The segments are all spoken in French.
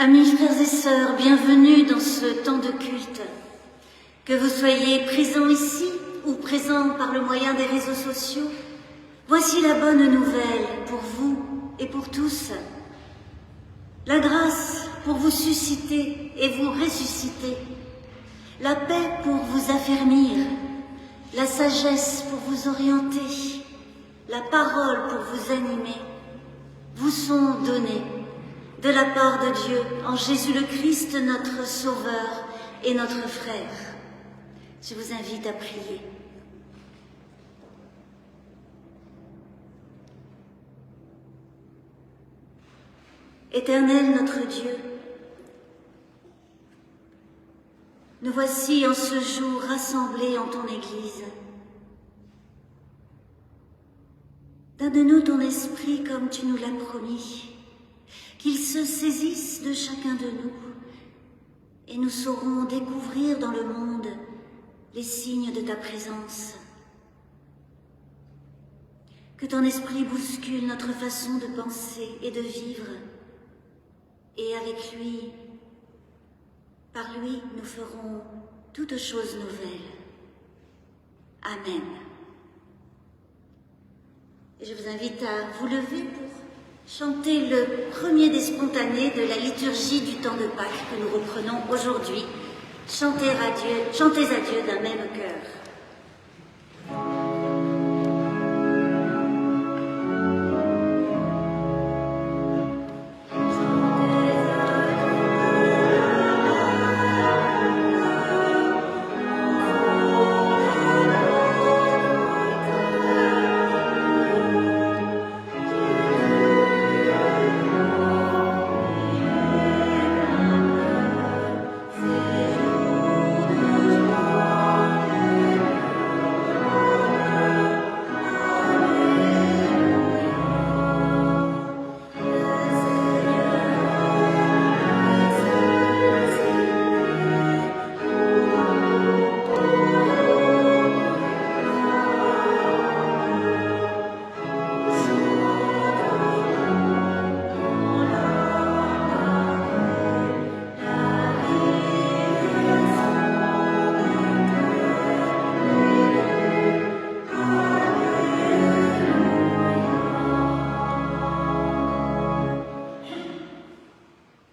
Amis, frères et sœurs, bienvenue dans ce temps de culte. Que vous soyez présents ici ou présents par le moyen des réseaux sociaux, voici la bonne nouvelle pour vous et pour tous. La grâce pour vous susciter et vous ressusciter, la paix pour vous affermir, la sagesse pour vous orienter, la parole pour vous animer, vous sont données de la part de Dieu en Jésus le Christ, notre Sauveur et notre frère. Je vous invite à prier. Éternel notre Dieu, nous voici en ce jour rassemblés en ton Église. Donne-nous ton esprit comme tu nous l'as promis, qu'il se saisisse de chacun de nous, et nous saurons découvrir dans le monde les signes de ta présence. Que ton esprit bouscule notre façon de penser et de vivre, et avec lui, par lui, nous ferons toutes choses nouvelles. Amen. Et je vous invite à vous lever pour chanter le premier des spontanés de la liturgie du temps de Pâques que nous reprenons aujourd'hui. Chantez à Dieu d'un même cœur.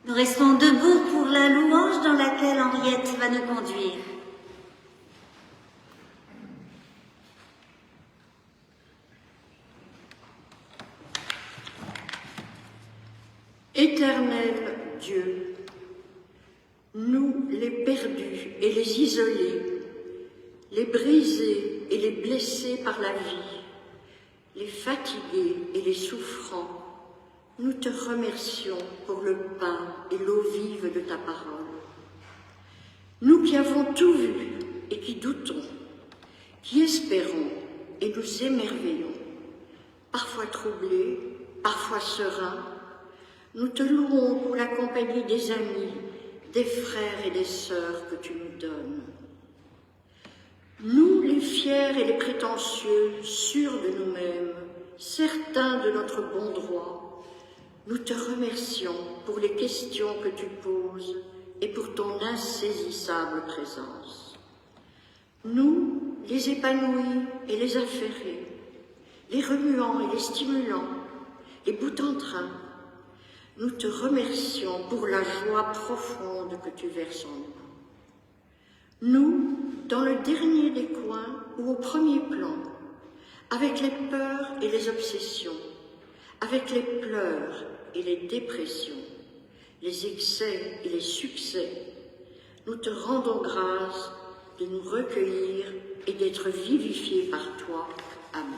Restons debout pour la louange dans laquelle Henriette va nous conduire. Éternel Dieu, nous les perdus et les isolés, les brisés et les blessés par la vie, les fatigués et les souffrants, nous te remercions pour le pain et l'eau vive de ta parole. Nous qui avons tout vu et qui doutons, qui espérons et nous émerveillons, parfois troublés, parfois sereins, nous te louons pour la compagnie des amis, des frères et des sœurs que tu nous donnes. Nous, les fiers et les prétentieux, sûrs de nous-mêmes, certains de notre bon droit, nous te remercions pour les questions que tu poses et pour ton insaisissable présence. Nous, les épanouis et les affairés, les remuants et les stimulants, les bouts en train, nous te remercions pour la joie profonde que tu verses en nous. Nous, dans le dernier des coins ou au premier plan, avec les peurs et les obsessions, avec les pleurs et les dépressions, les excès et les succès, nous te rendons grâce de nous recueillir et d'être vivifiés par toi. Amen.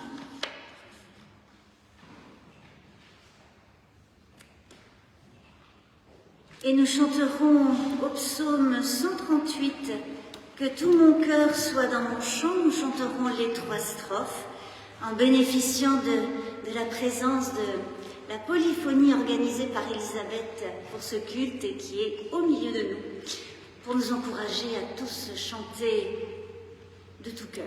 Et nous chanterons au psaume 138 « Que tout mon cœur soit dans mon chant ». Nous chanterons les 3 strophes en bénéficiant de la présence de la polyphonie organisée par Elisabeth pour ce culte et qui est au milieu de nous, pour nous encourager à tous chanter de tout cœur.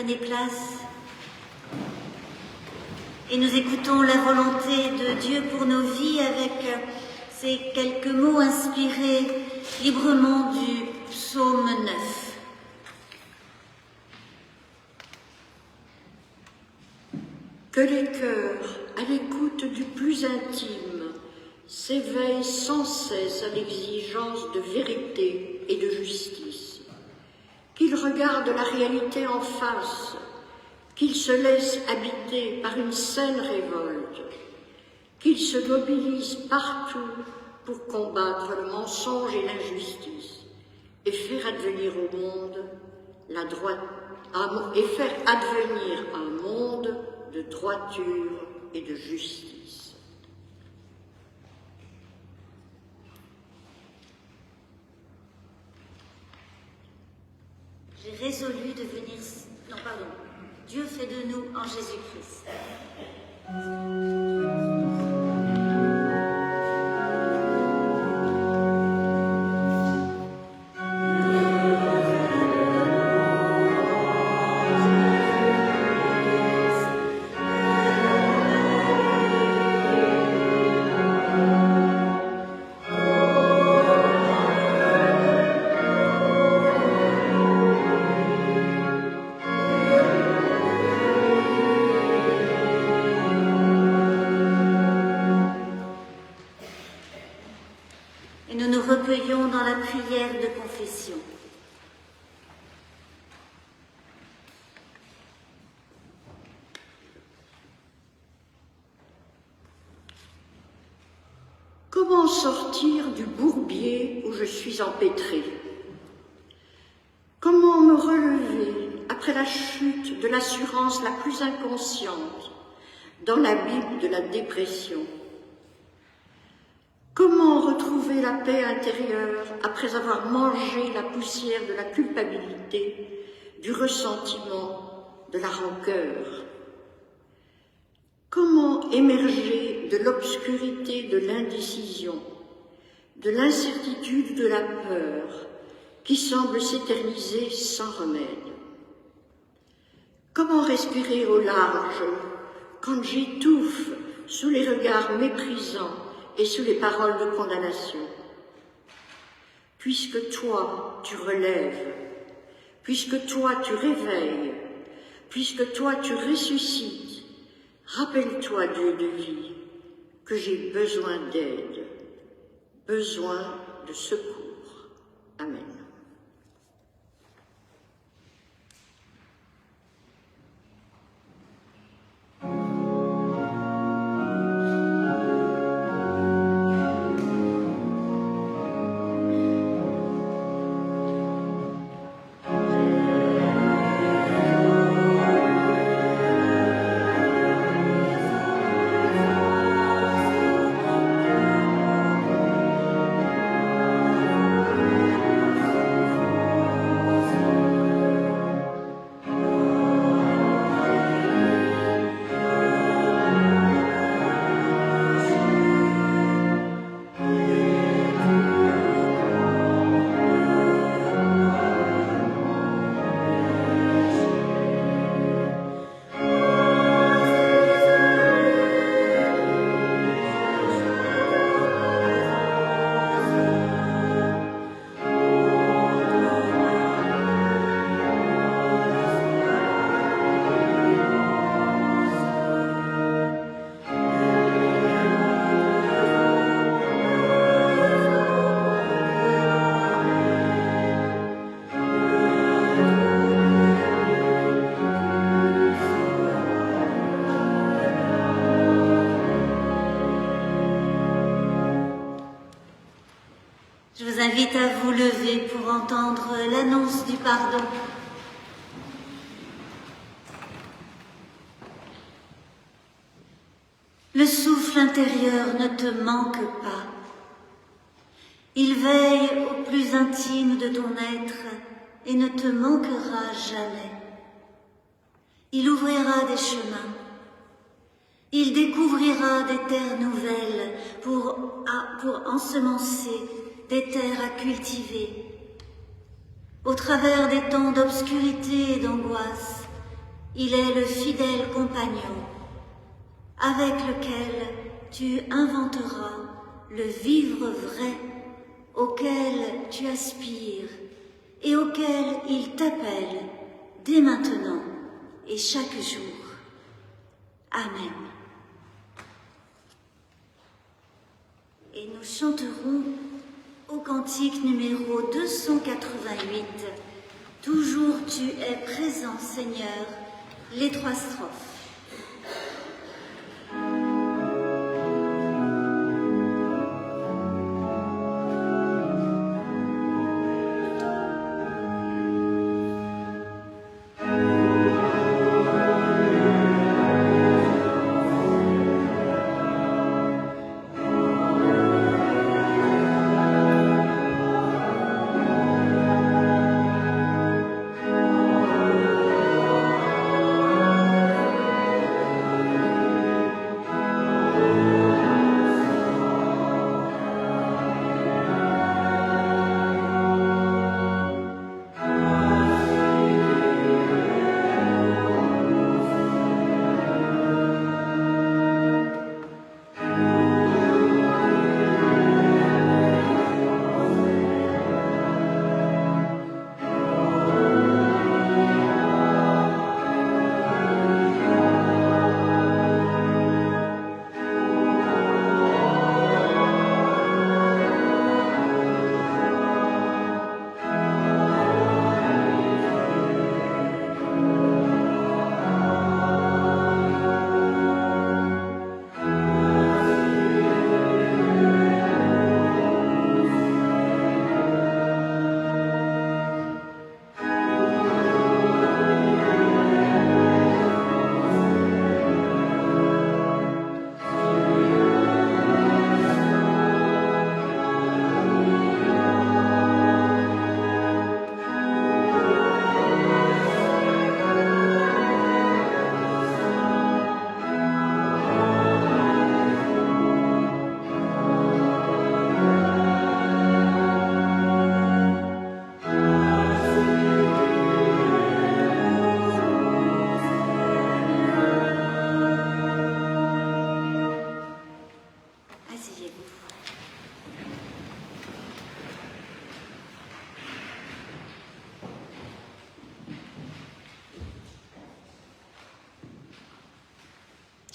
Prenez place et nous écoutons la volonté de Dieu pour nos vies avec ces quelques mots inspirés librement du psaume 9. Que les cœurs, à l'écoute du plus intime, s'éveillent sans cesse à l'exigence de vérité et de justice, qu'ils regardent la réalité en face, qu'ils se laissent habiter par une saine révolte, qu'ils se mobilisent partout pour combattre le mensonge et l'injustice et faire advenir au monde un monde de droiture et de justice. J'ai résolu de venir... Non, pardon. Dieu fait de nous en Jésus-Christ. Recueillons dans la prière de confession. Comment sortir du bourbier où je suis empêtrée? Comment me relever après la chute de l'assurance la plus inconsciente dans l'abîme de la dépression? Comment retrouver la paix intérieure après avoir mangé la poussière de la culpabilité, du ressentiment, de la rancœur? Comment émerger de l'obscurité de l'indécision, de l'incertitude, de la peur qui semble s'éterniser sans remède? Comment respirer au large quand j'étouffe sous les regards méprisants et sous les paroles de condamnation? Puisque toi, tu relèves, puisque toi, tu réveilles, puisque toi, tu ressuscites, rappelle-toi, Dieu de vie, que j'ai besoin d'aide, besoin de secours. Amen. Je vous invite à vous lever pour entendre l'annonce du pardon. Le souffle intérieur ne te manque pas. Il veille au plus intime de ton être et ne te manquera jamais. Il ouvrira des chemins. Il découvrira des terres nouvelles pour ensemencer des terres à cultiver. Au travers des temps d'obscurité et d'angoisse, Il est le fidèle compagnon avec lequel tu inventeras le vivre vrai auquel tu aspires et auquel il t'appelle dès maintenant et chaque jour. Amen. Et nous chanterons au cantique numéro 288, « Toujours tu es présent, Seigneur », les 3 strophes.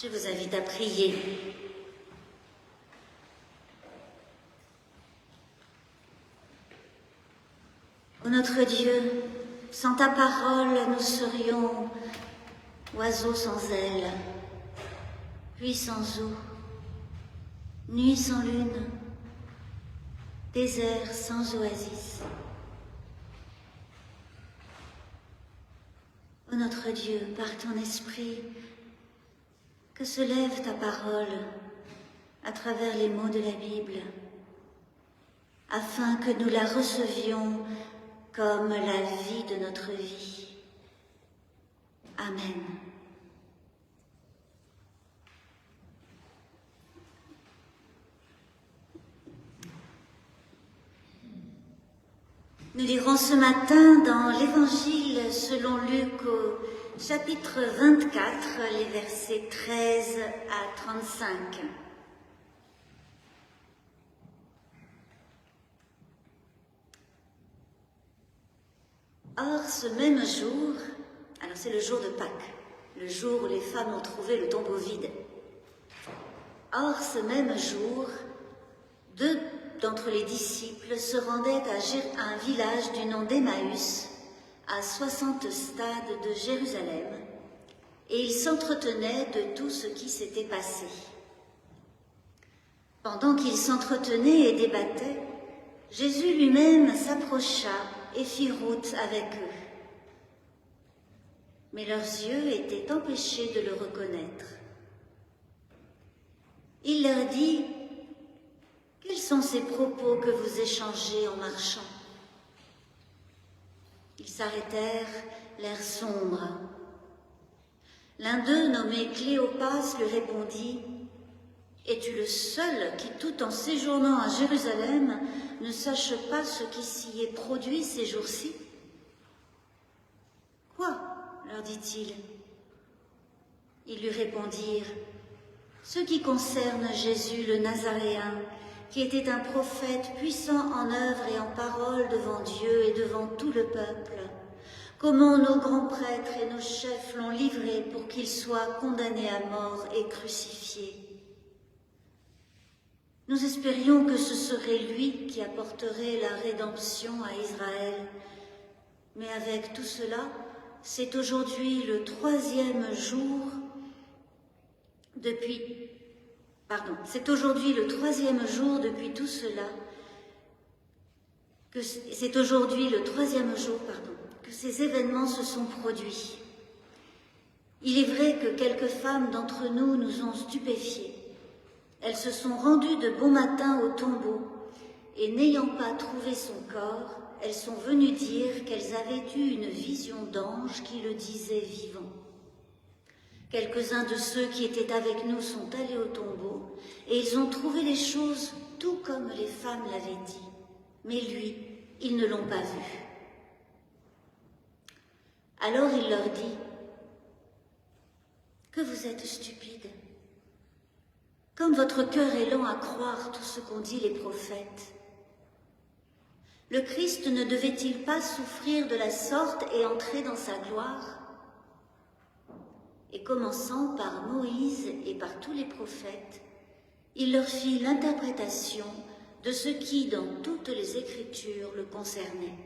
Je vous invite à prier. Ô notre Dieu, sans ta parole, nous serions oiseaux sans ailes, pluie sans eau, nuit sans lune, désert sans oasis. Ô notre Dieu, par ton esprit, que se lève ta parole à travers les mots de la Bible, afin que nous la recevions comme la vie de notre vie. Amen. Nous lirons ce matin dans l'Évangile selon Luc au chapitre 24, les versets 13 à 35. Or, ce même jour, alors c'est le jour de Pâques, le jour où les femmes ont trouvé le tombeau vide. Or, ce même jour, 2 d'entre les disciples se rendaient à un village du nom d'Emmaüs, à 60 stades de Jérusalem, et ils s'entretenaient de tout ce qui s'était passé. Pendant qu'ils s'entretenaient et débattaient, Jésus lui-même s'approcha et fit route avec eux. Mais leurs yeux étaient empêchés de le reconnaître. Il leur dit : « Quels sont ces propos que vous échangez en marchant ?» Ils s'arrêtèrent, l'air sombre. L'un d'eux, nommé Cléopas, lui répondit : « Es-tu le seul qui, tout en séjournant à Jérusalem, ne sache pas ce qui s'y est produit ces jours-ci ? » « Quoi ? leur dit-il. Ils lui répondirent: ce qui concerne Jésus le Nazaréen, qui était un prophète puissant en œuvre et en parole devant Dieu et devant tout le peuple, comment nos grands prêtres et nos chefs l'ont livré pour qu'il soit condamné à mort et crucifié. Nous espérions que ce serait lui qui apporterait la rédemption à Israël. Mais avec tout cela, c'est aujourd'hui le troisième jour depuis tout cela que ces événements se sont produits. Il est vrai que quelques femmes d'entre nous nous ont stupéfiés. Elles se sont rendues de bon matin au tombeau et n'ayant pas trouvé son corps, elles sont venues dire qu'elles avaient eu une vision d'ange qui le disait vivant. Quelques-uns de ceux qui étaient avec nous sont allés au tombeau et ils ont trouvé les choses tout comme les femmes l'avaient dit. Mais lui, ils ne l'ont pas vu. Alors il leur dit: que vous êtes stupides. Comme votre cœur est lent à croire tout ce qu'ont dit les prophètes. Le Christ ne devait-il pas souffrir de la sorte et entrer dans sa gloire? Et commençant par Moïse et par tous les prophètes, il leur fit l'interprétation de ce qui, dans toutes les Écritures, le concernait.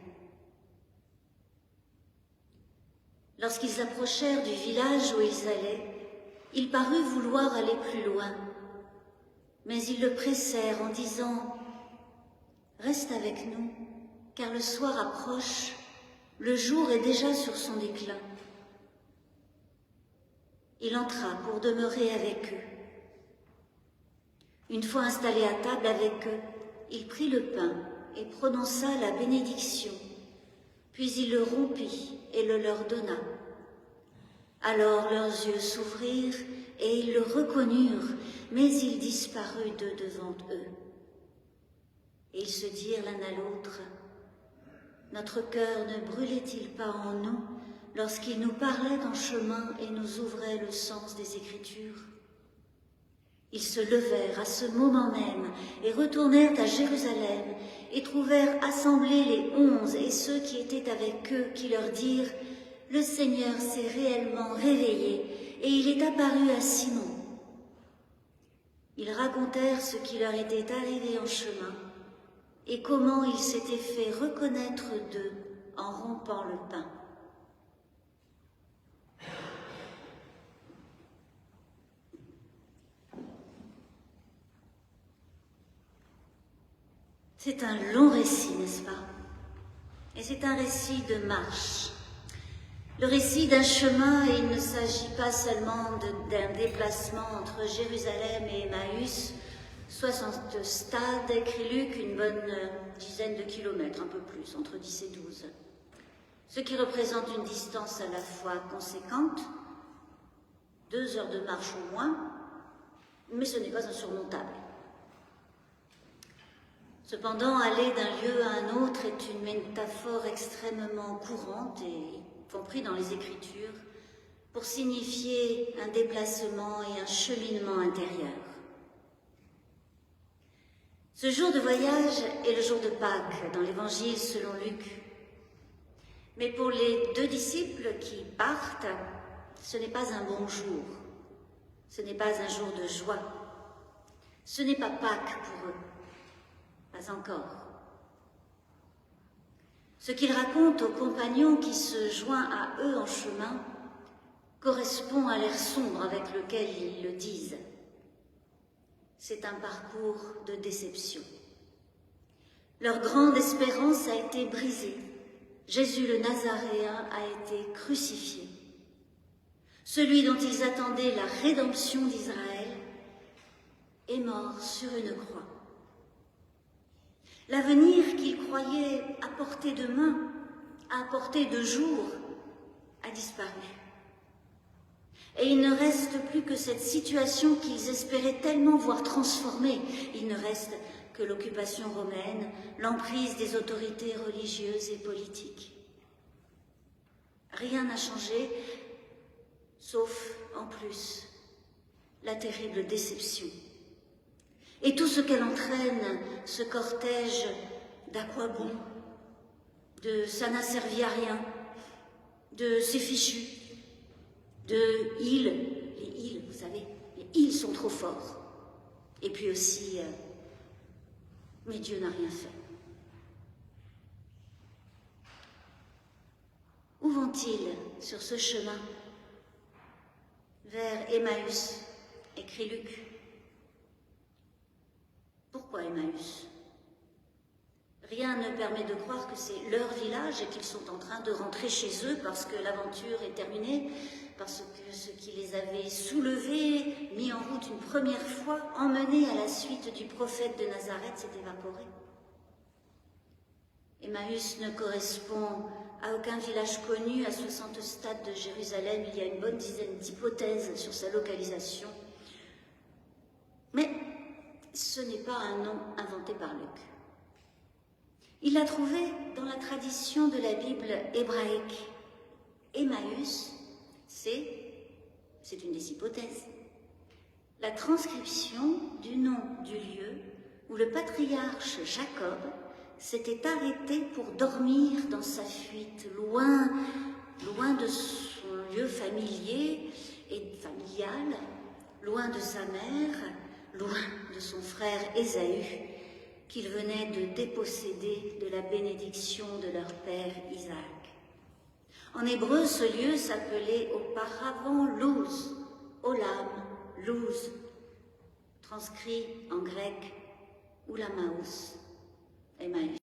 Lorsqu'ils approchèrent du village où ils allaient, il parut vouloir aller plus loin. Mais ils le pressèrent en disant: reste avec nous, car le soir approche, le jour est déjà sur son déclin. Il entra pour demeurer avec eux. Une fois installé à table avec eux, il prit le pain et prononça la bénédiction, puis il le rompit et le leur donna. Alors leurs yeux s'ouvrirent et ils le reconnurent, mais il disparut de devant eux. Et ils se dirent l'un à l'autre: notre cœur ne brûlait-il pas en nous lorsqu'il nous parlait en chemin et nous ouvrait le sens des Écritures? Ils se levèrent à ce moment même et retournèrent à Jérusalem et trouvèrent assemblés les 11 et ceux qui étaient avec eux, qui leur dirent: le Seigneur s'est réellement réveillé et il est apparu à Simon. Ils racontèrent ce qui leur était arrivé en chemin et comment il s'était fait reconnaître d'eux en rompant le pain. C'est un long récit, n'est-ce pas? Et c'est un récit de marche. Le récit d'un chemin, et il ne s'agit pas seulement d'un déplacement entre Jérusalem et Emmaüs, 60 stades, écrit Luc, une bonne dizaine de kilomètres, un peu plus, entre 10 et 12. Ce qui représente une distance à la fois conséquente, 2 heures de marche au moins, mais ce n'est pas insurmontable. Cependant, aller d'un lieu à un autre est une métaphore extrêmement courante, et y compris dans les Écritures, pour signifier un déplacement et un cheminement intérieur. Ce jour de voyage est le jour de Pâques dans l'Évangile selon Luc. Mais pour les 2 disciples qui partent, ce n'est pas un bon jour, ce n'est pas un jour de joie, ce n'est pas Pâques pour eux. Pas encore. Ce qu'il raconte aux compagnons qui se joint à eux en chemin correspond à l'air sombre avec lequel ils le disent. C'est un parcours de déception. Leur grande espérance a été brisée. Jésus le Nazaréen a été crucifié. Celui dont ils attendaient la rédemption d'Israël est mort sur une croix. L'avenir qu'ils croyaient à portée de main, à portée de jour, a disparu. Et il ne reste plus que cette situation qu'ils espéraient tellement voir transformée. Il ne reste que l'occupation romaine, l'emprise des autorités religieuses et politiques. Rien n'a changé, sauf, en plus, la terrible déception. Et tout ce qu'elle entraîne, ce cortège d'à quoi bon, de ça n'a servi à rien, de c'est fichu, de les ils, vous savez, les ils sont trop forts. Et puis aussi, mais Dieu n'a rien fait. Où vont-ils sur ce chemin? Vers Emmaüs, écrit Luc. Pourquoi Emmaüs? Rien ne permet de croire que c'est leur village et qu'ils sont en train de rentrer chez eux parce que l'aventure est terminée, parce que ce qui les avait soulevés, mis en route une première fois, emmenés à la suite du prophète de Nazareth, s'est évaporé. Emmaüs ne correspond à aucun village connu. À 60 stades de Jérusalem, il y a une bonne dizaine d'hypothèses sur sa localisation. Mais ce n'est pas un nom inventé par Luc. Il l'a trouvé dans la tradition de la Bible hébraïque. Emmaüs, c'est une des hypothèses, la transcription du nom du lieu où le patriarche Jacob s'était arrêté pour dormir dans sa fuite, loin de son lieu familier et familial, loin de sa mère, loin de son frère Ésaü, qu'il venait de déposséder de la bénédiction de leur père Isaac. En hébreu, ce lieu s'appelait auparavant Luz, Olam, Luz, transcrit en grec Oulamaos, Emmaüs.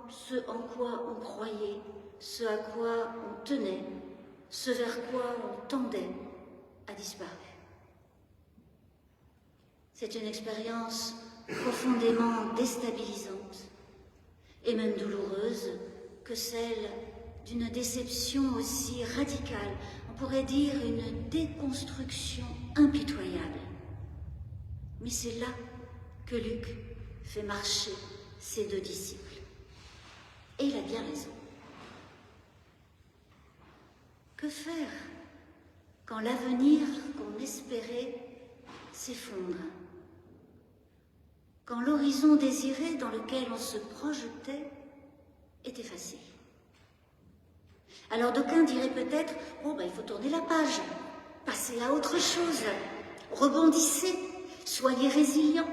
Ce en quoi on croyait, ce à quoi on tenait, ce vers quoi on tendait, a disparu. C'est une expérience profondément déstabilisante et même douloureuse que celle d'une déception aussi radicale, on pourrait dire une déconstruction impitoyable. Mais c'est là que Luc fait marcher ses deux disciples. Et il a bien raison. Que faire quand l'avenir qu'on espérait s'effondre? Quand l'horizon désiré dans lequel on se projetait est effacé? Alors d'aucuns diraient peut-être, il faut tourner la page, passer à autre chose, rebondissez, soyez résilients.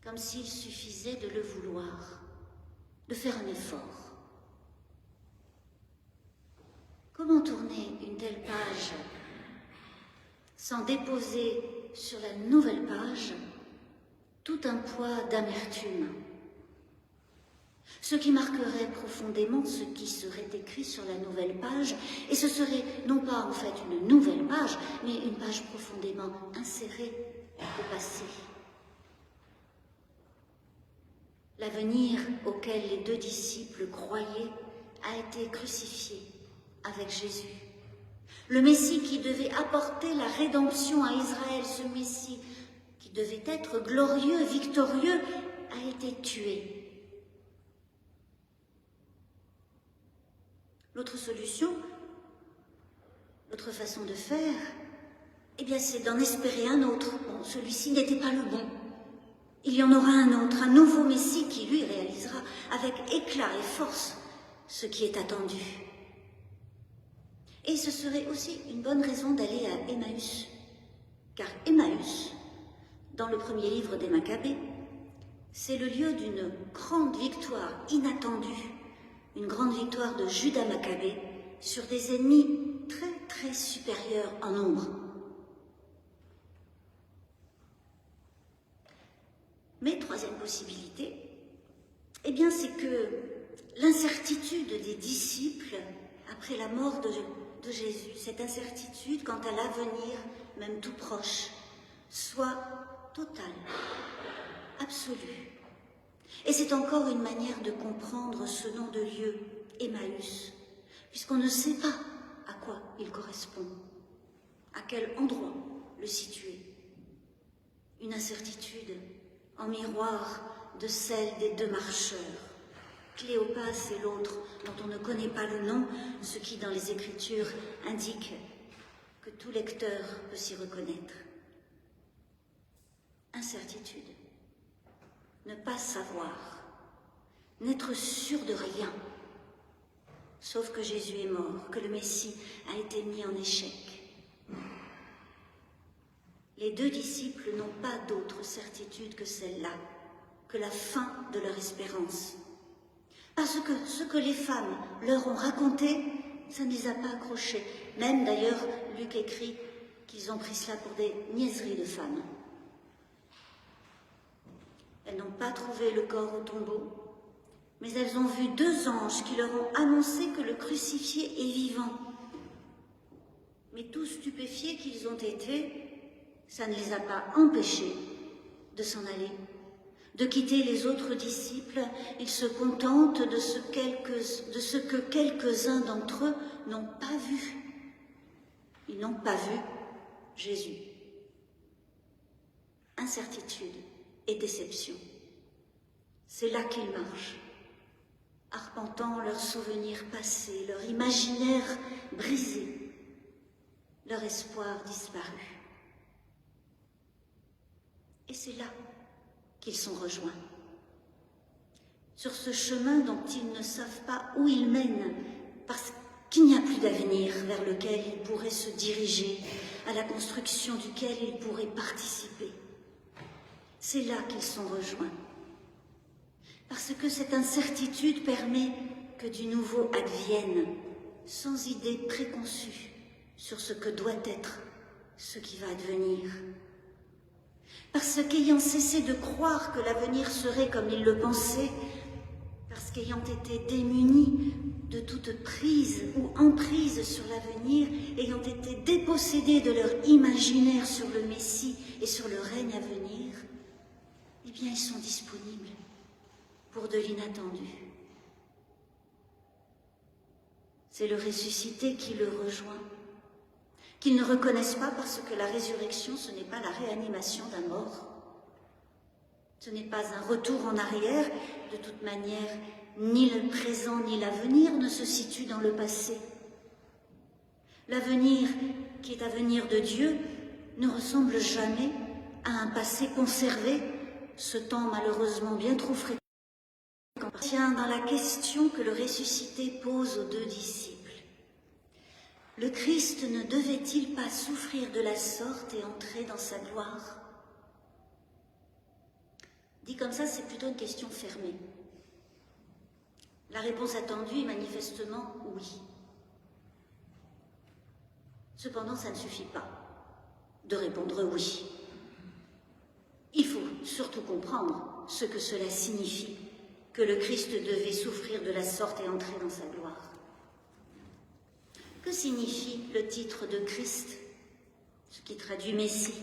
Comme s'il suffisait de le vouloir, de faire un effort. Comment tourner une telle page sans déposer sur la nouvelle page tout un poids d'amertume? Ce qui marquerait profondément ce qui serait écrit sur la nouvelle page, et ce serait non pas en fait une nouvelle page, mais une page profondément insérée au passé. L'avenir auquel les deux disciples croyaient a été crucifié avec Jésus. Le Messie qui devait apporter la rédemption à Israël, ce Messie qui devait être glorieux, victorieux, a été tué. L'autre solution, l'autre façon de faire, c'est d'en espérer un autre. Bon, celui-ci n'était pas le bon. Il y en aura un autre, un nouveau Messie qui, lui, réalisera avec éclat et force ce qui est attendu. Et ce serait aussi une bonne raison d'aller à Emmaüs. Car Emmaüs, dans le premier livre des Maccabées, c'est le lieu d'une grande victoire inattendue, une grande victoire de Judas Maccabée sur des ennemis très très supérieurs en nombre. Mais troisième possibilité, c'est que l'incertitude des disciples après la mort de Jésus, cette incertitude quant à l'avenir, même tout proche, soit totale, absolue. Et c'est encore une manière de comprendre ce nom de lieu, Emmaüs, puisqu'on ne sait pas à quoi il correspond, à quel endroit le situer. Une incertitude en miroir de celle des deux marcheurs. Cléopas et l'autre, dont on ne connaît pas le nom, ce qui dans les Écritures indique que tout lecteur peut s'y reconnaître. Incertitude, ne pas savoir, n'être sûr de rien, sauf que Jésus est mort, que le Messie a été mis en échec. Les deux disciples n'ont pas d'autre certitude que celle-là, que la fin de leur espérance. Parce que ce que les femmes leur ont raconté, ça ne les a pas accrochés. Même d'ailleurs, Luc écrit qu'ils ont pris cela pour des niaiseries de femmes. Elles n'ont pas trouvé le corps au tombeau, mais elles ont vu 2 anges qui leur ont annoncé que le crucifié est vivant. Mais tout stupéfiés qu'ils ont été, ça ne les a pas empêchés de s'en aller, de quitter les autres disciples. Ils se contentent de ce que quelques-uns d'entre eux n'ont pas vu. Ils n'ont pas vu Jésus. Incertitude et déception. C'est là qu'ils marchent, arpentant leurs souvenirs passés, leur imaginaire brisé, leur espoir disparu. Et c'est là qu'ils sont rejoints. Sur ce chemin dont ils ne savent pas où il mène, parce qu'il n'y a plus d'avenir vers lequel ils pourraient se diriger, à la construction duquel ils pourraient participer. C'est là qu'ils sont rejoints. Parce que cette incertitude permet que du nouveau advienne, sans idée préconçue sur ce que doit être, ce qui va advenir. Parce qu'ayant cessé de croire que l'avenir serait comme ils le pensaient, parce qu'ayant été démunis de toute prise ou emprise sur l'avenir, ayant été dépossédés de leur imaginaire sur le Messie et sur le règne à venir, eh bien ils sont disponibles pour de l'inattendu. C'est le ressuscité qui le rejoint, qu'ils ne reconnaissent pas parce que la résurrection, ce n'est pas la réanimation d'un mort. Ce n'est pas un retour en arrière. De toute manière, ni le présent ni l'avenir ne se situent dans le passé. L'avenir, qui est avenir de Dieu, ne ressemble jamais à un passé conservé, ce temps malheureusement bien trop fréquent. Tient dans la question que le ressuscité pose aux 2 disciples. Le Christ ne devait-il pas souffrir de la sorte et entrer dans sa gloire? Dit comme ça, c'est plutôt une question fermée. La réponse attendue est manifestement oui. Cependant, ça ne suffit pas de répondre oui. Il faut surtout comprendre ce que cela signifie, que le Christ devait souffrir de la sorte et entrer dans sa gloire. Que signifie le titre de Christ, ce qui traduit Messie?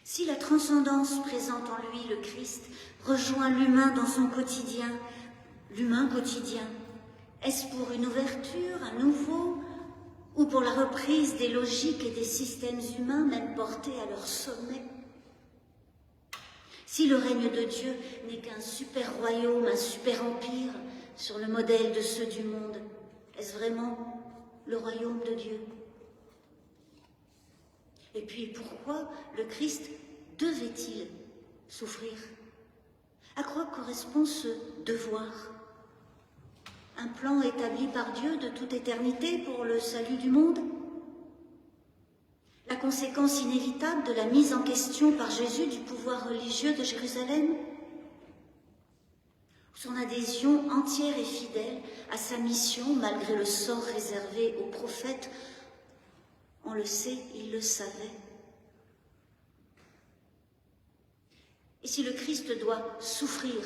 Si la transcendance présente en lui le Christ rejoint l'humain dans son quotidien, l'humain quotidien, est-ce pour une ouverture, un nouveau, ou pour la reprise des logiques et des systèmes humains, même portés à leur sommet? Si le règne de Dieu n'est qu'un super royaume, un super empire, sur le modèle de ceux du monde, est-ce vraiment le royaume de Dieu? Et puis pourquoi le Christ devait-il souffrir? À quoi correspond ce devoir? Un plan établi par Dieu de toute éternité pour le salut du monde? La conséquence inévitable de la mise en question par Jésus du pouvoir religieux de Jérusalem? Son adhésion entière et fidèle à sa mission, malgré le sort réservé aux prophètes? On le sait, il le savait. Et si le Christ doit souffrir,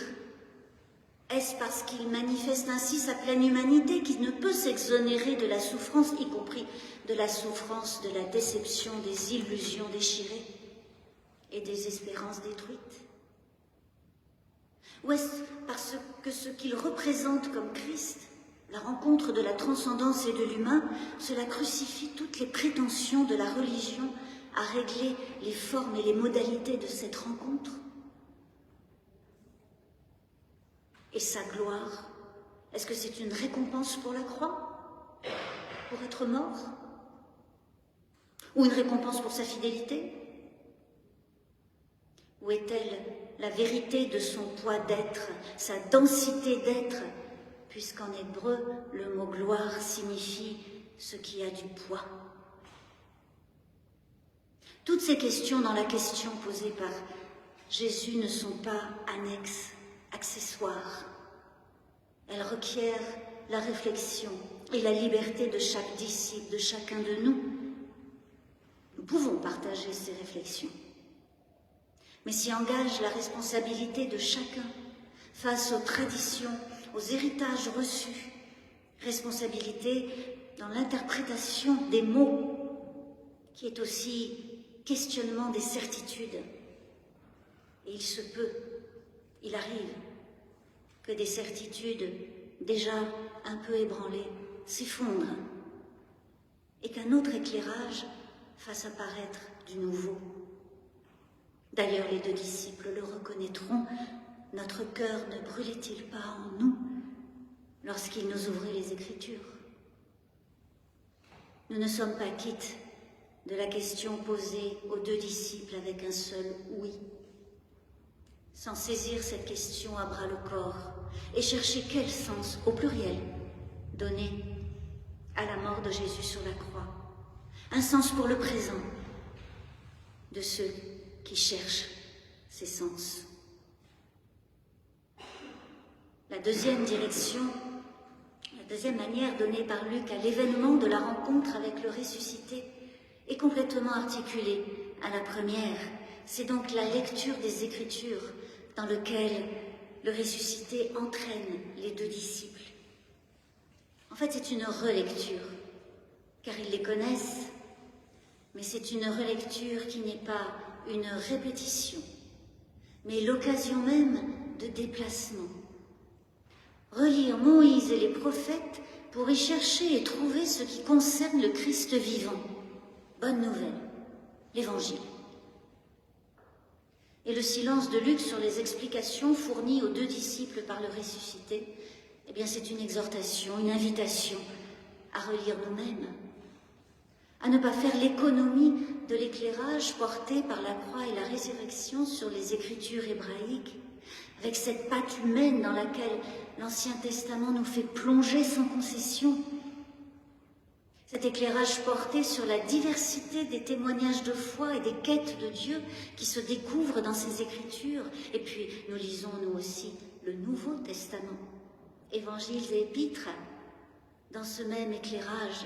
est-ce parce qu'il manifeste ainsi sa pleine humanité qu'il ne peut s'exonérer de la souffrance, y compris de la souffrance de la déception, des illusions déchirées et des espérances détruites? Ou est-ce parce que ce qu'il représente comme Christ, la rencontre de la transcendance et de l'humain, cela crucifie toutes les prétentions de la religion à régler les formes et les modalités de cette rencontre? Et sa gloire, est-ce que c'est une récompense pour la croix? Pour être mort? Ou une récompense pour sa fidélité? Où est-elle la vérité de son poids d'être, sa densité d'être, puisqu'en hébreu, le mot gloire signifie ce qui a du poids? Toutes ces questions dans la question posée par Jésus ne sont pas annexes, accessoires. Elles requièrent la réflexion et la liberté de chaque disciple, de chacun de nous. Nous pouvons partager ces réflexions, mais s'y engage la responsabilité de chacun face aux traditions, aux héritages reçus, responsabilité dans l'interprétation des mots, qui est aussi questionnement des certitudes. Et il se peut, il arrive, que des certitudes déjà un peu ébranlées s'effondrent et qu'un autre éclairage fasse apparaître du nouveau. D'ailleurs, les deux disciples le reconnaîtront, notre cœur ne brûlait-il pas en nous lorsqu'il nous ouvrait les Écritures? Nous ne sommes pas quittes de la question posée aux deux disciples avec un seul « oui », sans saisir cette question à bras-le-corps et chercher quel sens, au pluriel, donner à la mort de Jésus sur la croix. Un sens pour le présent de ceux qui cherchent ces sens. La deuxième direction, la deuxième manière donnée par Luc à l'événement de la rencontre avec le ressuscité est complètement articulée à la première. C'est donc la lecture des Écritures dans laquelle le ressuscité entraîne les deux disciples. En fait, c'est une relecture, car ils les connaissent, mais c'est une relecture qui n'est pas une répétition, mais l'occasion même de déplacement. Relire Moïse et les prophètes pour y chercher et trouver ce qui concerne le Christ vivant. Bonne nouvelle, l'Évangile. Et le silence de Luc sur les explications fournies aux deux disciples par le ressuscité, eh bien c'est une exhortation, une invitation à relire nous-mêmes, à ne pas faire l'économie de l'éclairage porté par la croix et la résurrection sur les Écritures hébraïques, avec cette patte humaine dans laquelle l'Ancien Testament nous fait plonger sans concession. Cet éclairage porté sur la diversité des témoignages de foi et des quêtes de Dieu qui se découvrent dans ces Écritures. Et puis, nous lisons nous aussi le Nouveau Testament, évangiles et épîtres, dans ce même éclairage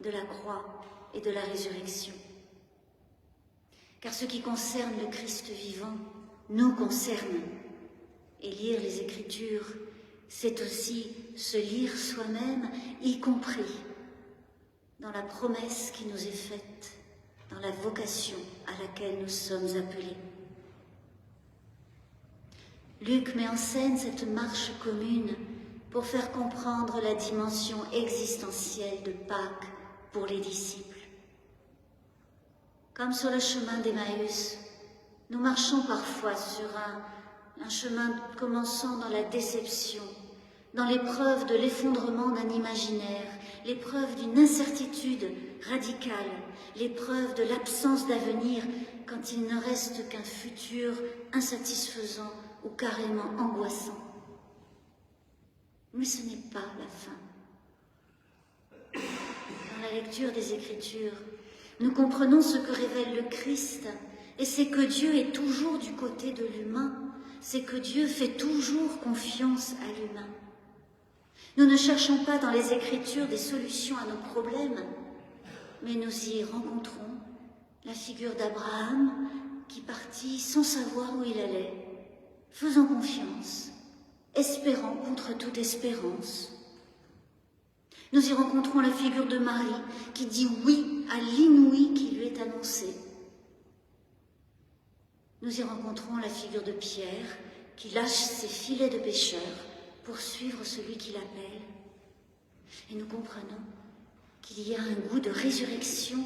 de la croix et de la résurrection. Car ce qui concerne le Christ vivant nous concerne. Et lire les Écritures, c'est aussi se lire soi-même, y compris dans la promesse qui nous est faite, dans la vocation à laquelle nous sommes appelés. Luc met en scène cette marche commune pour faire comprendre la dimension existentielle de Pâques pour les disciples. Comme sur le chemin d'Emmaüs, nous marchons parfois sur un chemin commençant dans la déception, dans l'épreuve de l'effondrement d'un imaginaire, l'épreuve d'une incertitude radicale, l'épreuve de l'absence d'avenir quand il ne reste qu'un futur insatisfaisant ou carrément angoissant. Mais ce n'est pas la fin. Dans la lecture des Écritures, nous comprenons ce que révèle le Christ, et c'est que Dieu est toujours du côté de l'humain, c'est que Dieu fait toujours confiance à l'humain. Nous ne cherchons pas dans les Écritures des solutions à nos problèmes, mais nous y rencontrons la figure d'Abraham qui partit sans savoir où il allait, faisant confiance, espérant contre toute espérance. Nous y rencontrons la figure de Marie qui dit oui à l'inouï qui lui est annoncé. Nous y rencontrons la figure de Pierre qui lâche ses filets de pêcheurs pour suivre celui qui l'appelle. Et nous comprenons qu'il y a un goût de résurrection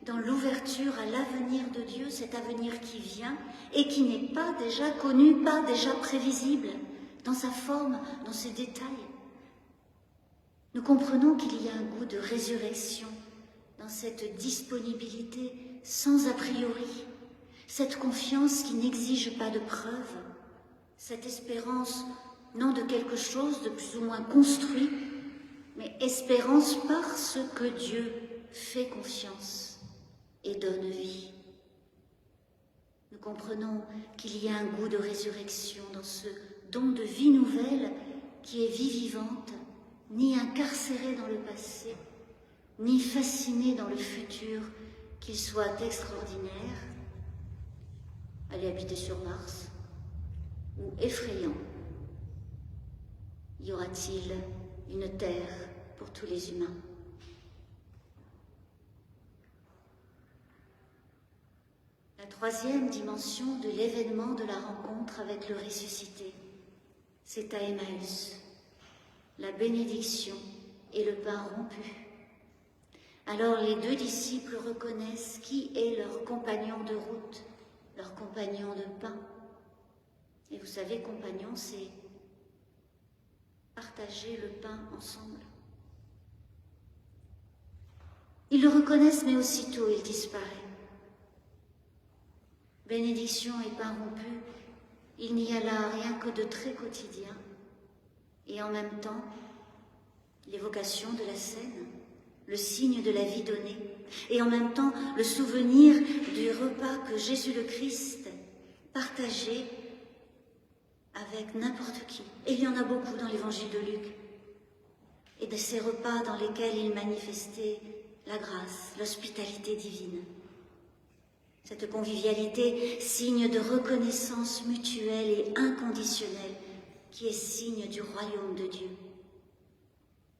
dans l'ouverture à l'avenir de Dieu, cet avenir qui vient et qui n'est pas déjà connu, pas déjà prévisible, dans sa forme, dans ses détails. Nous comprenons qu'il y a un goût de résurrection dans cette disponibilité sans a priori, cette confiance qui n'exige pas de preuves, cette espérance non de quelque chose de plus ou moins construit, mais espérance parce que Dieu fait confiance et donne vie. Nous comprenons qu'il y a un goût de résurrection dans ce don de vie nouvelle qui est vie vivante, ni incarcéré dans le passé, ni fasciné dans le futur, qu'il soit extraordinaire, aller habiter sur Mars, ou effrayant. Y aura-t-il une terre pour tous les humains? La troisième dimension de l'événement de la rencontre avec le ressuscité, c'est à Emmaüs, la bénédiction et le pain rompu. Alors les deux disciples reconnaissent qui est leur compagnon de route, leur compagnon de pain. Et vous savez, compagnon, c'est partager le pain ensemble. Ils le reconnaissent, mais aussitôt il disparaît. Bénédiction et pain rompu, il n'y a là rien que de très quotidien. Et en même temps, l'évocation de la scène, le signe de la vie donnée, et en même temps le souvenir du repas que Jésus le Christ partageait avec n'importe qui. Et il y en a beaucoup dans l'évangile de Luc. Et de ces repas dans lesquels il manifestait la grâce, l'hospitalité divine. Cette convivialité, signe de reconnaissance mutuelle et inconditionnelle, qui est signe du royaume de Dieu.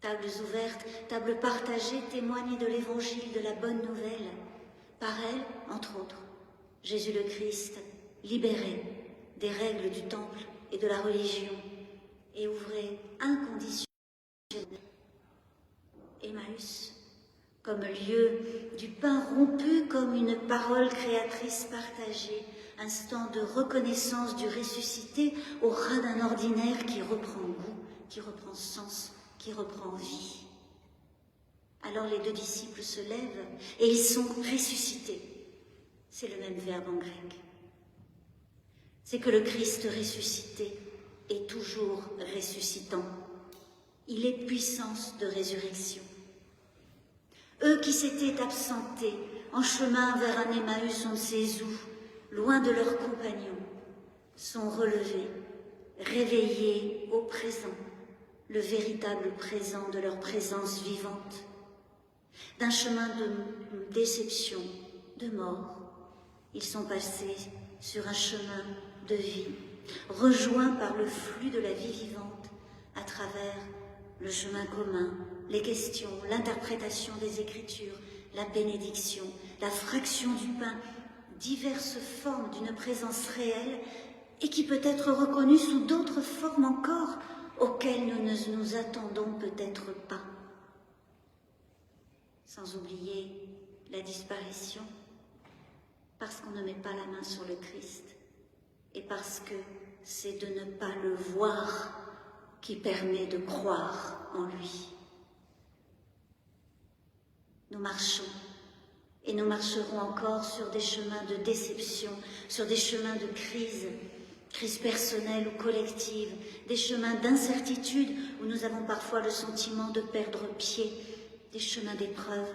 Tables ouvertes, tables partagées témoignent de l'évangile de la bonne nouvelle. Par elle, entre autres, Jésus le Christ, libéré des règles du temple et de la religion, et ouvrait inconditionnellement Emmaüs, comme lieu du pain rompu, comme une parole créatrice partagée, instant de reconnaissance du ressuscité au ras d'un ordinaire qui reprend goût, qui reprend sens, qui reprend vie. Alors les deux disciples se lèvent et ils sont ressuscités. C'est le même verbe en grec. C'est que le Christ ressuscité est toujours ressuscitant. Il est puissance de résurrection. Eux qui s'étaient absentés en chemin vers un Emmaüs on ne sait où, loin de leurs compagnons, sont relevés, réveillés au présent, le véritable présent de leur présence vivante. D'un chemin de déception, de mort, ils sont passés sur un chemin de vie, rejoints par le flux de la vie vivante à travers le chemin commun, les questions, l'interprétation des Écritures, la bénédiction, la fraction du pain, diverses formes d'une présence réelle et qui peut être reconnue sous d'autres formes encore auxquelles nous ne nous attendons peut-être pas. Sans oublier la disparition, parce qu'on ne met pas la main sur le Christ et parce que c'est de ne pas le voir qui permet de croire en lui. Nous marchons et nous marcherons encore sur des chemins de déception, sur des chemins de crise personnelle ou collective, des chemins d'incertitude où nous avons parfois le sentiment de perdre pied, des chemins d'épreuve.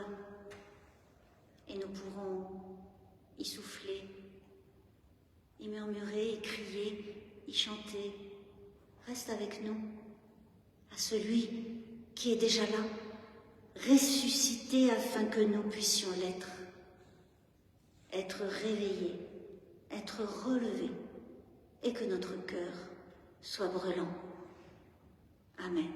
Et nous pourrons y souffler, y murmurer, y crier, y chanter. Reste avec nous, à celui qui est déjà là, ressuscité afin que nous puissions l'être, être réveillés, être relevés, et que notre cœur soit brûlant. Amen.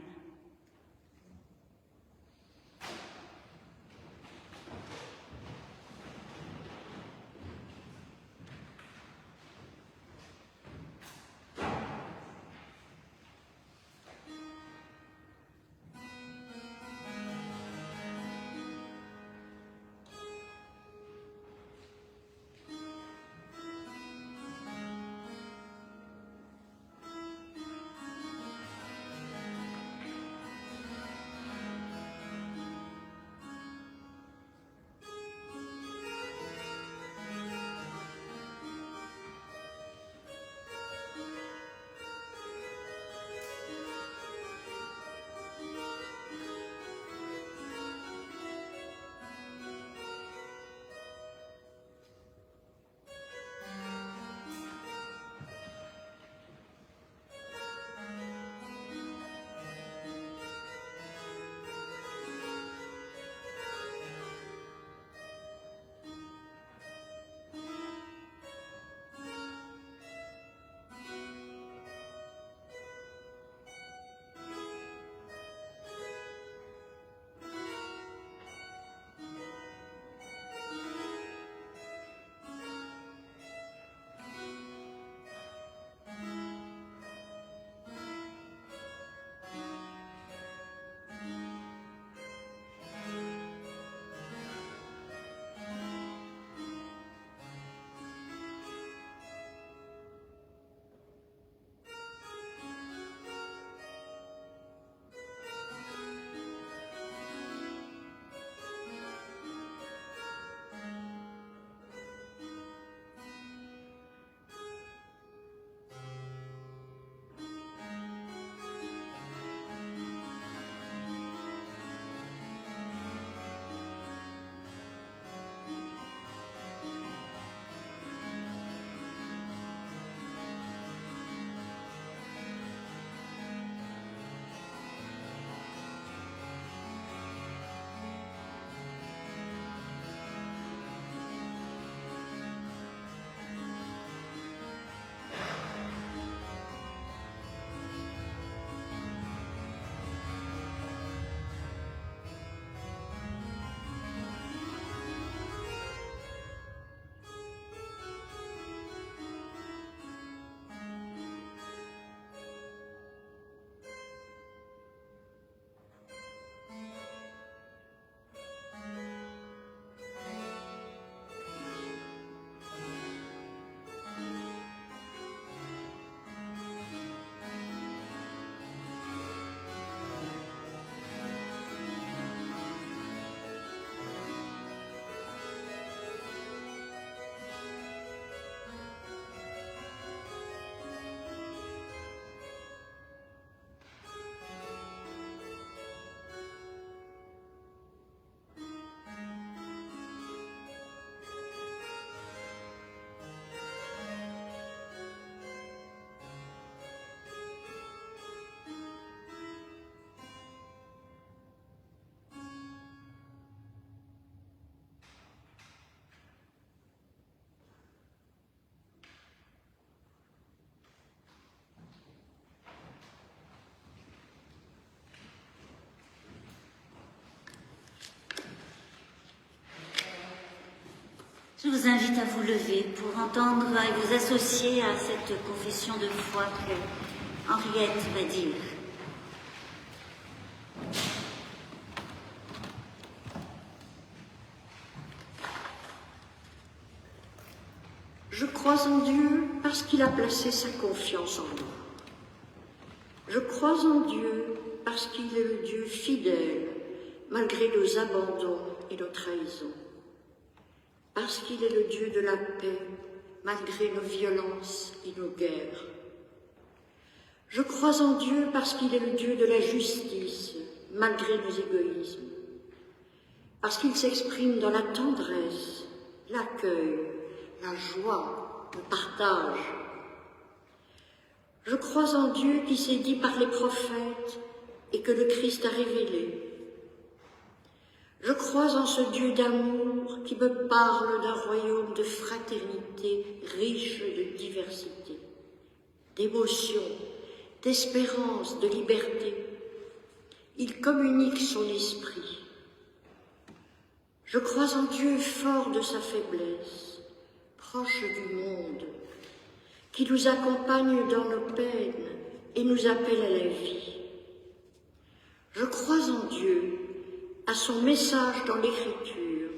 Je vous invite à vous lever pour entendre et vous associer à cette confession de foi que Henriette va dire. Je crois en Dieu parce qu'il a placé sa confiance en nous. Je crois en Dieu parce qu'il est le Dieu fidèle, malgré nos abandons et nos trahisons. Parce qu'il est le Dieu de la paix, malgré nos violences et nos guerres. Je crois en Dieu parce qu'il est le Dieu de la justice, malgré nos égoïsmes. Parce qu'il s'exprime dans la tendresse, l'accueil, la joie, le partage. Je crois en Dieu qui s'est dit par les prophètes et que le Christ a révélé. Je crois en ce Dieu d'amour qui me parle d'un royaume de fraternité riche de diversité, d'émotion, d'espérance, de liberté. Il communique son esprit. Je crois en Dieu fort de sa faiblesse, proche du monde, qui nous accompagne dans nos peines et nous appelle à la vie. Je crois en Dieu, à son message dans l'Écriture,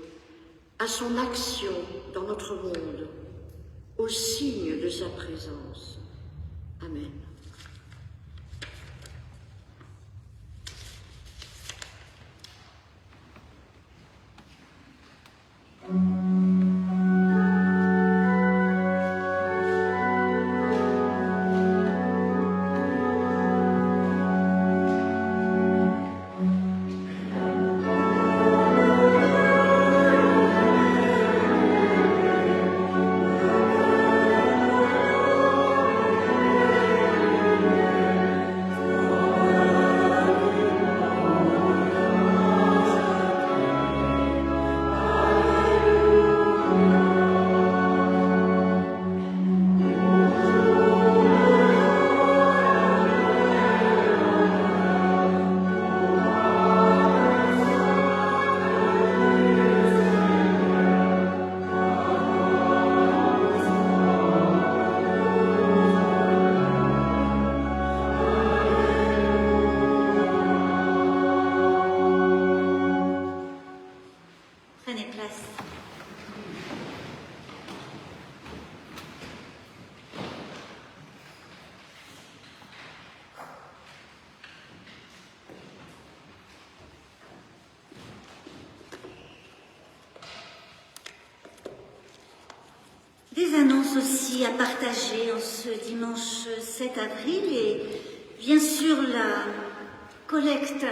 à son action dans notre monde, au signe de sa présence. Amen. Des annonces aussi à partager en ce dimanche 7 avril et bien sûr la collecte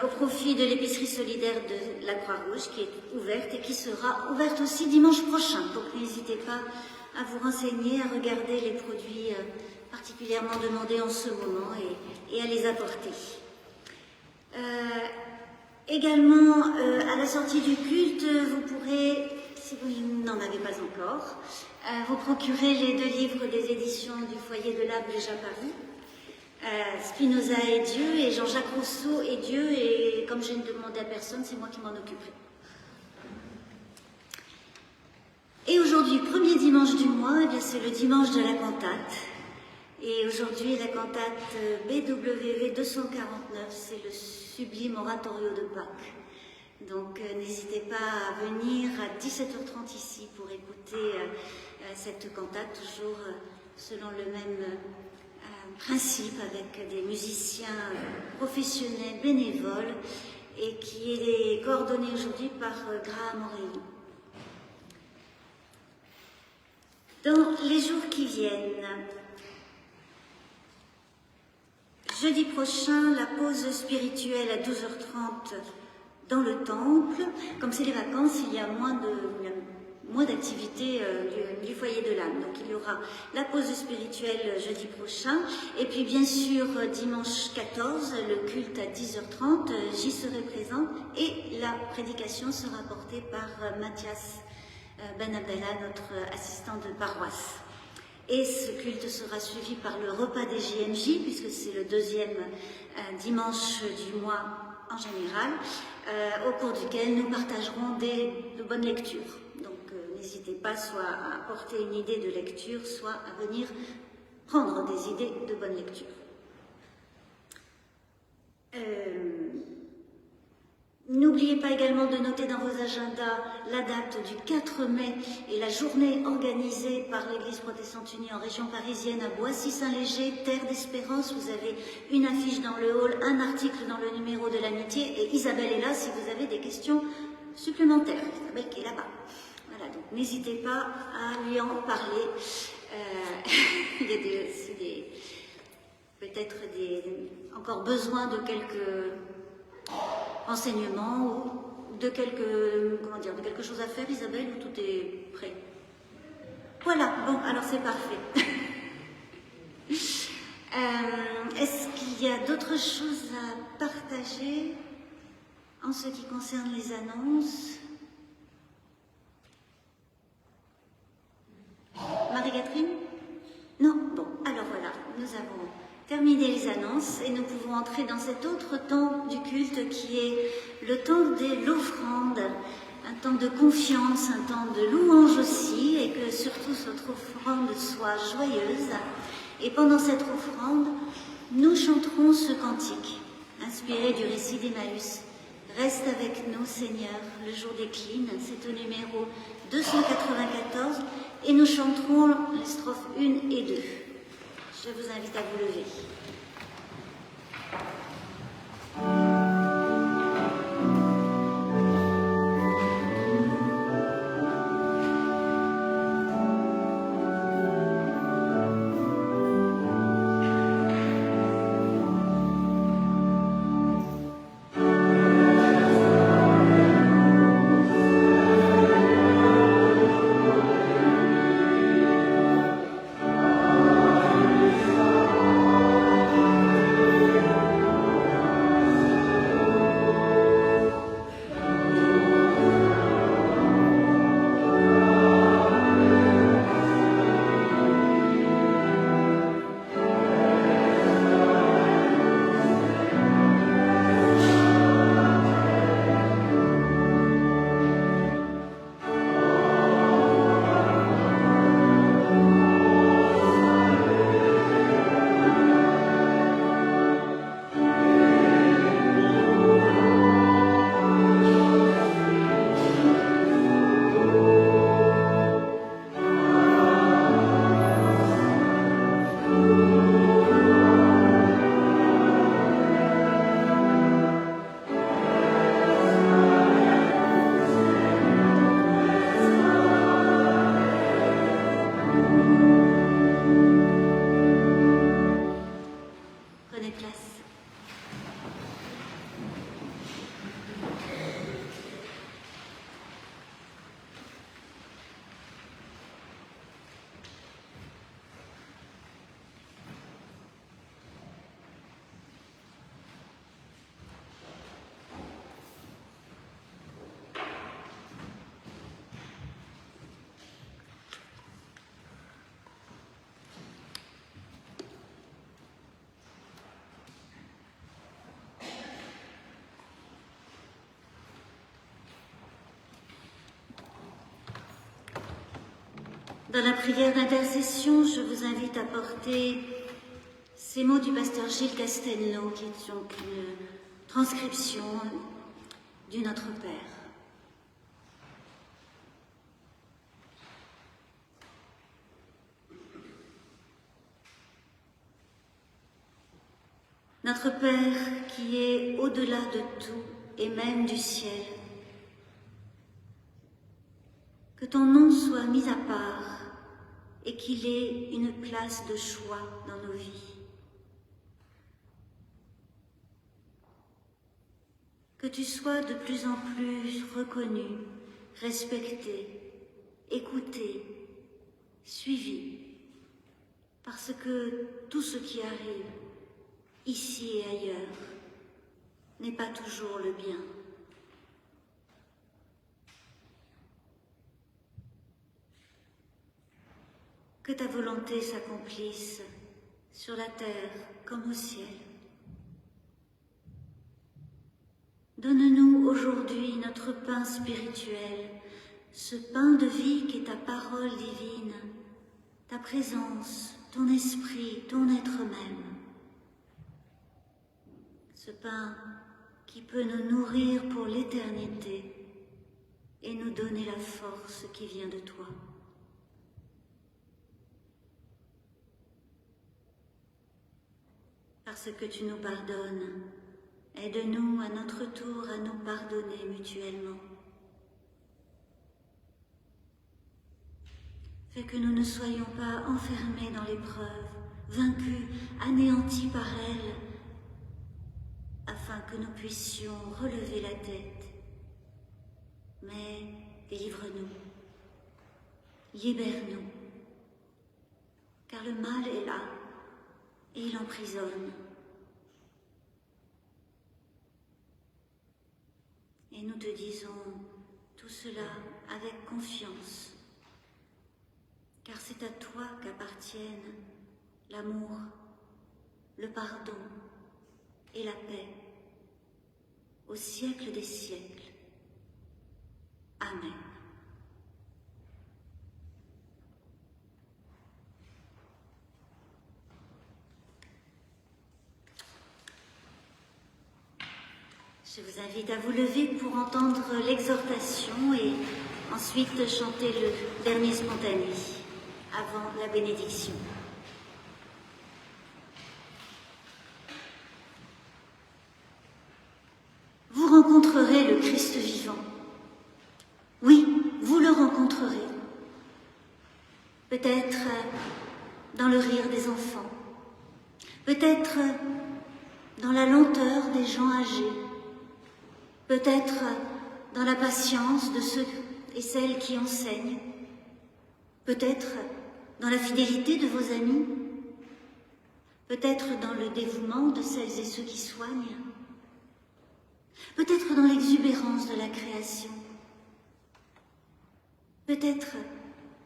au profit de l'épicerie solidaire de la Croix-Rouge qui est ouverte et qui sera ouverte aussi dimanche prochain. Donc n'hésitez pas à vous renseigner, à regarder les produits particulièrement demandés en ce moment et à les apporter. Également, à la sortie du culte, vous pourrez, si vous n'en avez pas encore, vous procurer les 2 livres des éditions du Foyer de l'Âme déjà Paris, Spinoza et Dieu, et Jean-Jacques Rousseau et Dieu, et comme je ne demandais à personne, c'est moi qui m'en occuperai. Et aujourd'hui, premier dimanche du mois, eh bien, c'est le dimanche de la cantate. Et aujourd'hui, la cantate BWV 249, c'est le sublime oratorio de Pâques. Donc n'hésitez pas à venir à 17h30 ici pour écouter cette cantate, toujours selon le même principe, avec des musiciens professionnels, bénévoles, et qui est coordonné aujourd'hui par Graham Aurélie. Dans les jours qui viennent, jeudi prochain, la pause spirituelle à 12h30 dans le temple. Comme c'est les vacances, il y a moins d'activités du foyer de l'âme. Donc il y aura la pause spirituelle jeudi prochain. Et puis bien sûr, dimanche 14, le culte à 10h30, j'y serai présente. Et la prédication sera portée par Mathias Ben Abdallah, notre assistant de paroisse. Et ce culte sera suivi par le repas des JMJ, puisque c'est le 2e dimanche du mois en général, au cours duquel nous partagerons de bonnes lectures. Donc n'hésitez pas soit à apporter une idée de lecture, soit à venir prendre des idées de bonnes lectures. N'oubliez pas également de noter dans vos agendas la date du 4 mai et la journée organisée par l'Église protestante unie en région parisienne à Boissy-Saint-Léger, Terre d'Espérance. Vous avez une affiche dans le hall, un article dans le numéro de l'amitié et Isabelle est là si vous avez des questions supplémentaires. Isabelle qui est là-bas. Voilà, donc n'hésitez pas à lui en parler. Il y a peut-être encore besoin de quelques enseignements ou de quelque chose à faire, Isabelle, ou tout est prêt? Voilà, bon, alors c'est parfait. Est-ce qu'il y a d'autres choses à partager en ce qui concerne les annonces? Marie-Catherine? Non? Bon, alors voilà, nous avons terminé les annonces et nous pouvons entrer dans cet autre temps du culte qui est le temps de l'offrande, un temps de confiance, un temps de louange aussi, et que surtout cette offrande soit joyeuse. Et pendant cette offrande, nous chanterons ce cantique, inspiré du récit d'Emmaüs. Reste avec nous, Seigneur, le jour décline, c'est au numéro 294, et nous chanterons les strophes 1 et 2. Je vous invite à vous lever. Dans la prière d'intercession, je vous invite à porter ces mots du pasteur Gilles Castelnau, qui est donc une transcription du Notre Père. Notre Père qui est au-delà de tout et même du ciel, que ton nom soit mis à part et qu'il ait une place de choix dans nos vies. Que tu sois de plus en plus reconnu, respecté, écouté, suivi, parce que tout ce qui arrive, ici et ailleurs, n'est pas toujours le bien. Que ta volonté s'accomplisse sur la terre comme au ciel. Donne-nous aujourd'hui notre pain spirituel, ce pain de vie qui est ta parole divine, ta présence, ton esprit, ton être même. Ce pain qui peut nous nourrir pour l'éternité et nous donner la force qui vient de toi. Parce que tu nous pardonnes, aide-nous à notre tour à nous pardonner mutuellement. Fais que nous ne soyons pas enfermés dans l'épreuve, vaincus, anéantis par elle, afin que nous puissions relever la tête. Mais délivre-nous, libère-nous, car le mal est là et il emprisonne. Et nous te disons tout cela avec confiance, car c'est à toi qu'appartiennent l'amour, le pardon et la paix, au siècle des siècles. Amen. Je vous invite à vous lever pour entendre l'exhortation et ensuite chanter le dernier spontané avant la bénédiction. Vous rencontrerez le Christ vivant. Oui, vous le rencontrerez. Peut-être dans le rire des enfants, peut-être dans la lenteur des gens âgés, peut-être dans la patience de ceux et celles qui enseignent, peut-être dans la fidélité de vos amis, peut-être dans le dévouement de celles et ceux qui soignent, peut-être dans l'exubérance de la création, peut-être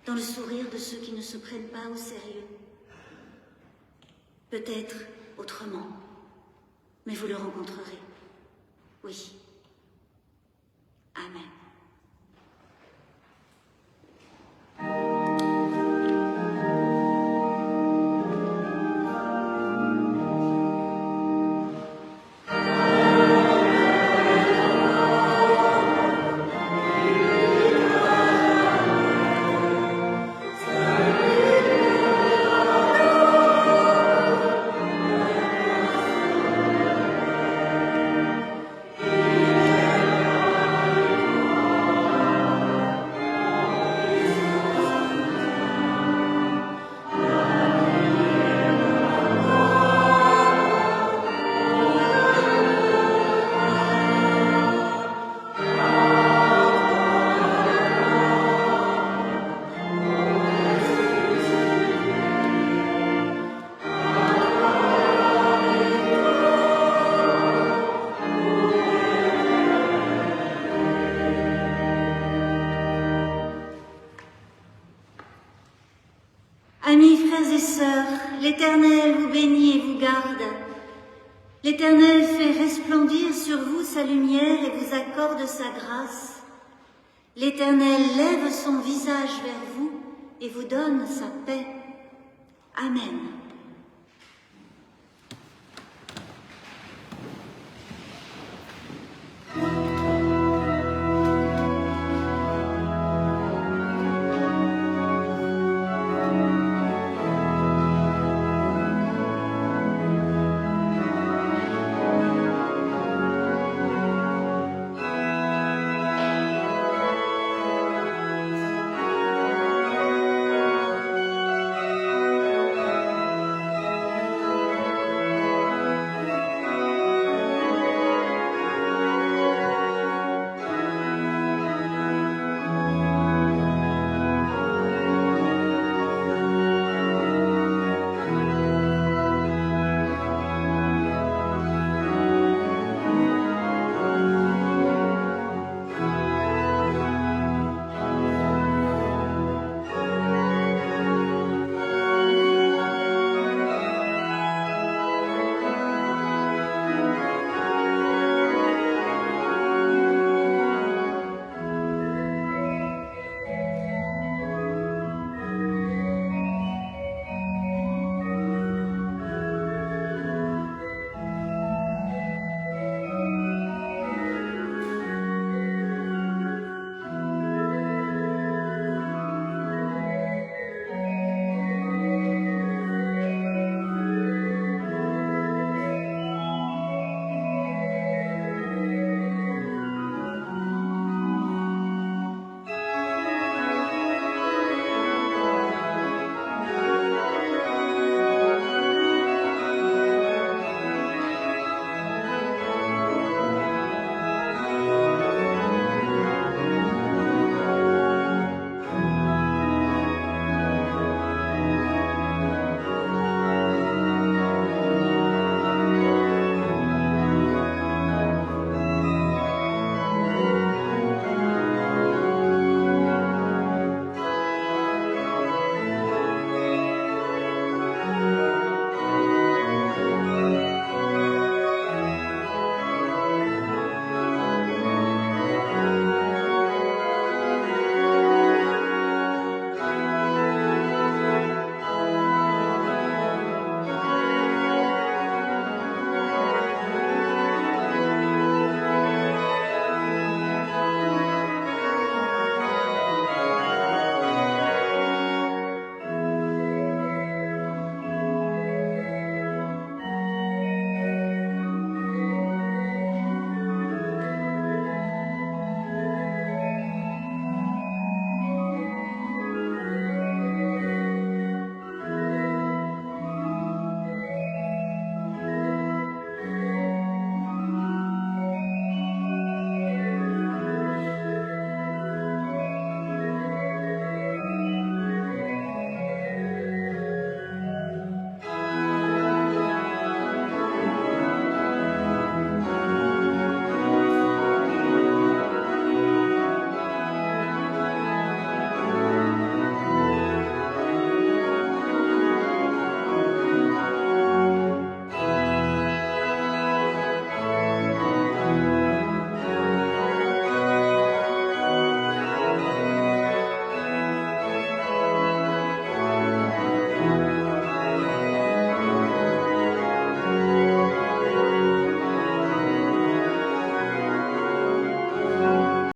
dans le sourire de ceux qui ne se prennent pas au sérieux, peut-être autrement, mais vous le rencontrerez. Oui. Amen. Amis, frères et sœurs, l'Éternel vous bénit et vous garde. L'Éternel fait resplendir sur vous sa lumière et vous accorde sa grâce. L'Éternel lève son visage vers vous et vous donne sa paix. Amen.